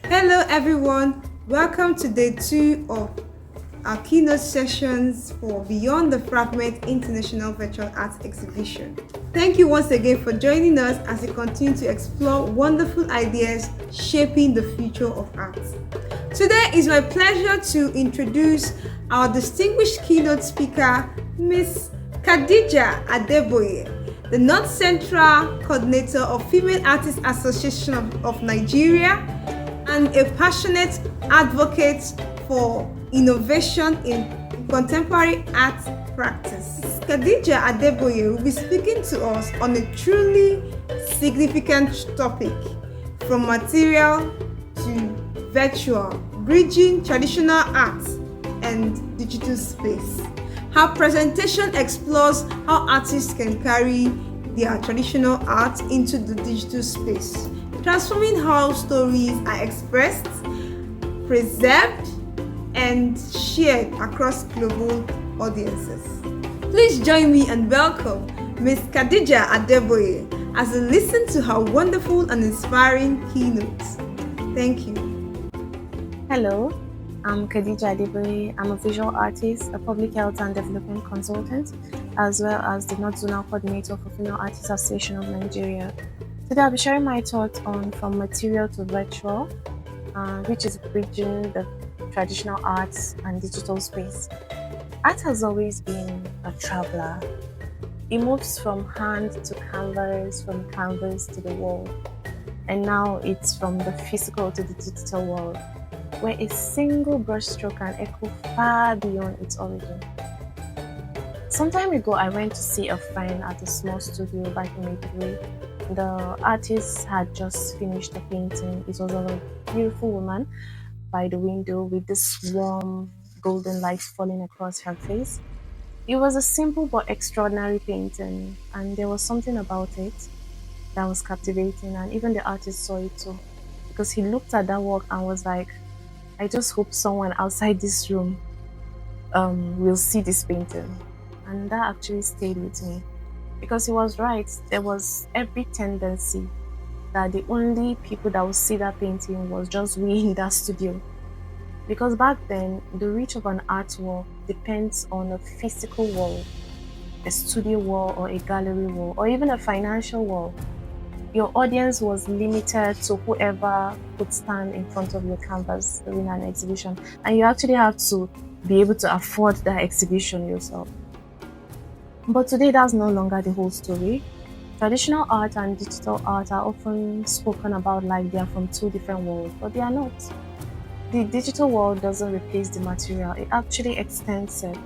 Hello, everyone. Welcome to day 2 of our keynote sessions for Beyond the Fragment International Virtual Arts Exhibition. Thank you once again for joining us as we continue to explore wonderful ideas shaping the future of art. Today is my pleasure to introduce our distinguished keynote speaker, Miss Khadijah Adeboye, the North Central Coordinator of Female Artists Association of Nigeria and a passionate advocate for innovation in contemporary art practice. Khadijah Adeboye will be speaking to us on a truly significant topic, from material to virtual, bridging traditional art and digital space. Her presentation explores how artists can carry their traditional art into the digital space, transforming how stories are expressed, preserved, and shared across global audiences. Please join me and welcome Ms. Khadijah Adeboye as we listen to her wonderful and inspiring keynotes. Thank you. Hello, I'm Khadijah Adeboye. I'm a visual artist, a public health and development consultant, as well as the North Zonal Coordinator for Female Artists Association of Nigeria. Today I'll be sharing my thoughts on from material to virtual, which is bridging the traditional arts and digital space. Art has always been a traveler. It moves from hand to canvas, from canvas to the wall, and now it's from the physical to the digital world, where a single brushstroke can echo far beyond its origin. Some time ago, I went to see a friend at a small studio back in Adeboye. The artist had just finished a painting. It was of a beautiful woman by the window with this warm golden light falling across her face. It was a simple but extraordinary painting, and there was something about it that was captivating, and even the artist saw it too, because he looked at that work and was like, I just hope someone outside this room will see this painting. And that actually stayed with me, because he was right. There was every tendency that the only people that would see that painting was just we in that studio. Because back then, the reach of an artwork depends on a physical wall, a studio wall or a gallery wall, or even a financial wall. Your audience was limited to whoever could stand in front of your canvas during an exhibition, and you actually have to be able to afford that exhibition yourself. But today, that's no longer the whole story. Traditional art and digital art are often spoken about like they are from two different worlds, but they are not. The digital world doesn't replace the material, it actually extends it.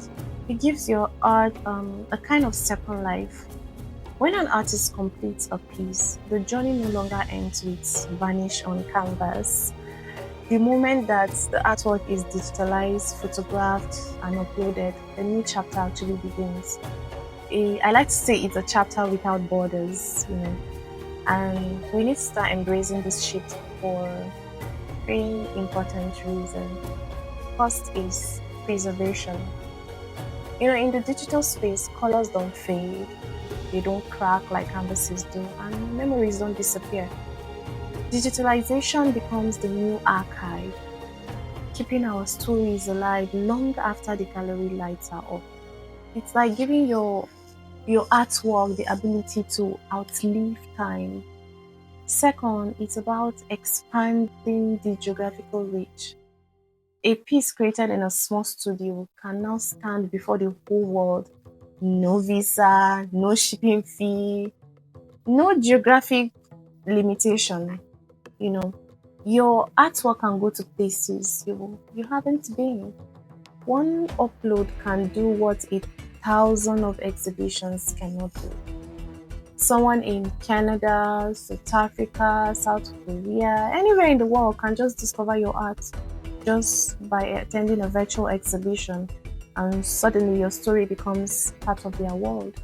It gives your art a kind of second life. When an artist completes a piece, the journey no longer ends with vanish on canvas. The moment that the artwork is digitalized, photographed, and uploaded, a new chapter actually begins. I like to say it's a chapter without borders, and we need to start embracing this shift for three important reasons. First is preservation. In the digital space, colors don't fade, they don't crack like canvases do, and memories don't disappear. Digitalization becomes the new archive, keeping our stories alive long after the gallery lights are off. It's like giving your artwork the ability to outlive time. Second, it's about expanding the geographical reach. A piece created in a small studio can now stand before the whole world. No visa, no shipping fee, no geographic limitation. Your artwork can go to places you haven't been. One upload can do what 1,000 of exhibitions cannot do. Someone in Canada, South Africa, South Korea, anywhere in the world can just discover your art just by attending a virtual exhibition, and suddenly your story becomes part of their world.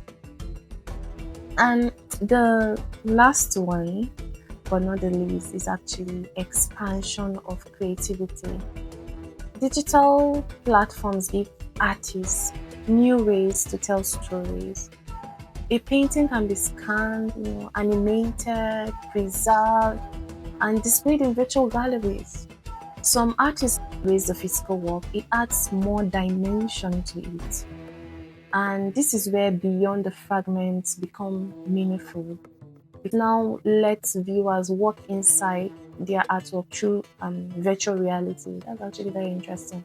And the last one, but not the least, is actually expansion of creativity. Digital platforms give artists new ways to tell stories. A painting can be scanned, animated, preserved, and displayed in virtual galleries. Some artists raise the physical work, it adds more dimension to it. And this is where beyond the fragments become meaningful. It now lets viewers walk inside their artwork through virtual reality. That's actually very interesting.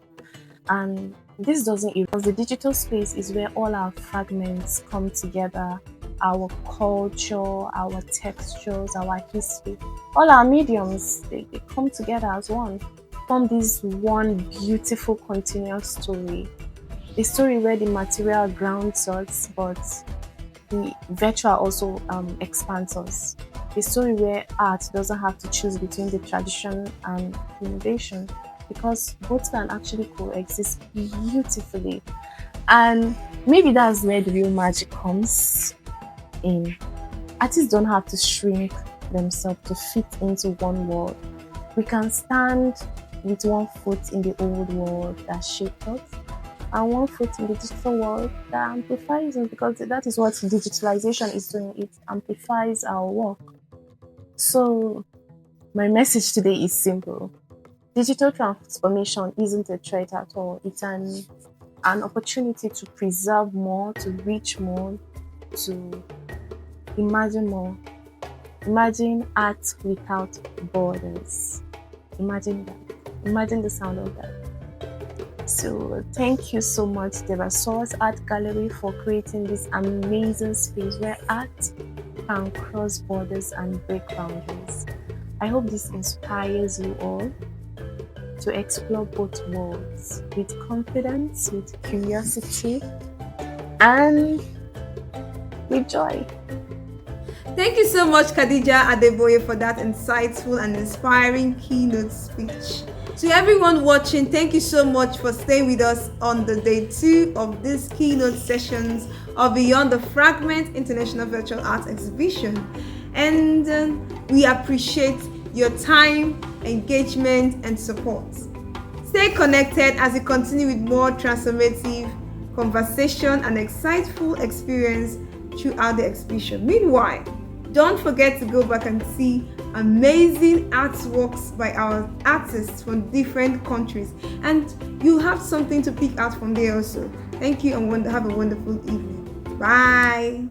And this doesn't erase the digital space is where all our fragments come together, our culture, our textures, our history, all our mediums, they come together as one, form this one beautiful continuous story. A story where the material grounds us, but the virtual also expands us. A story where art doesn't have to choose between the tradition and innovation, because both can actually coexist beautifully. And maybe that's where the real magic comes in. Artists don't have to shrink themselves to fit into one world. We can stand with one foot in the old world that shaped us and one foot in the digital world that amplifies us, because that is what digitalization is doing. It amplifies our work. So my message today is simple. Digital transformation isn't a threat at all. It's an opportunity to preserve more, to reach more, to imagine more. Imagine art without borders. Imagine that. Imagine the sound of that. So thank you so much, the Resource Art Gallery, for creating this amazing space where art can cross borders and break boundaries. I hope this inspires you all to explore both worlds with confidence, with curiosity, and with joy. Thank you so much, Khadijah Adeboye, for that insightful and inspiring keynote speech. To everyone watching, thank you so much for staying with us on the day 2 of this keynote sessions of Beyond the Fragment International Virtual Art Exhibition. And we appreciate your time, engagement, and support. Stay connected as we continue with more transformative conversation and insightful experience throughout the exhibition. Meanwhile, don't forget to go back and see amazing artworks by our artists from different countries, and you'll have something to pick out from there also. Thank you and have a wonderful evening. Bye.